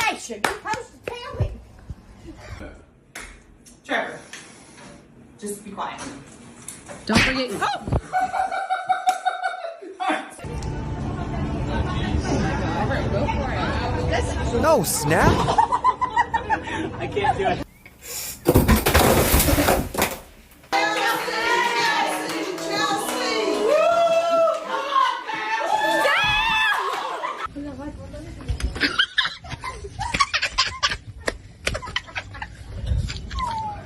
information. You're supposed to tell me. Trevor, just be quiet. Don't forget. Oh! No, snap! I can't do it.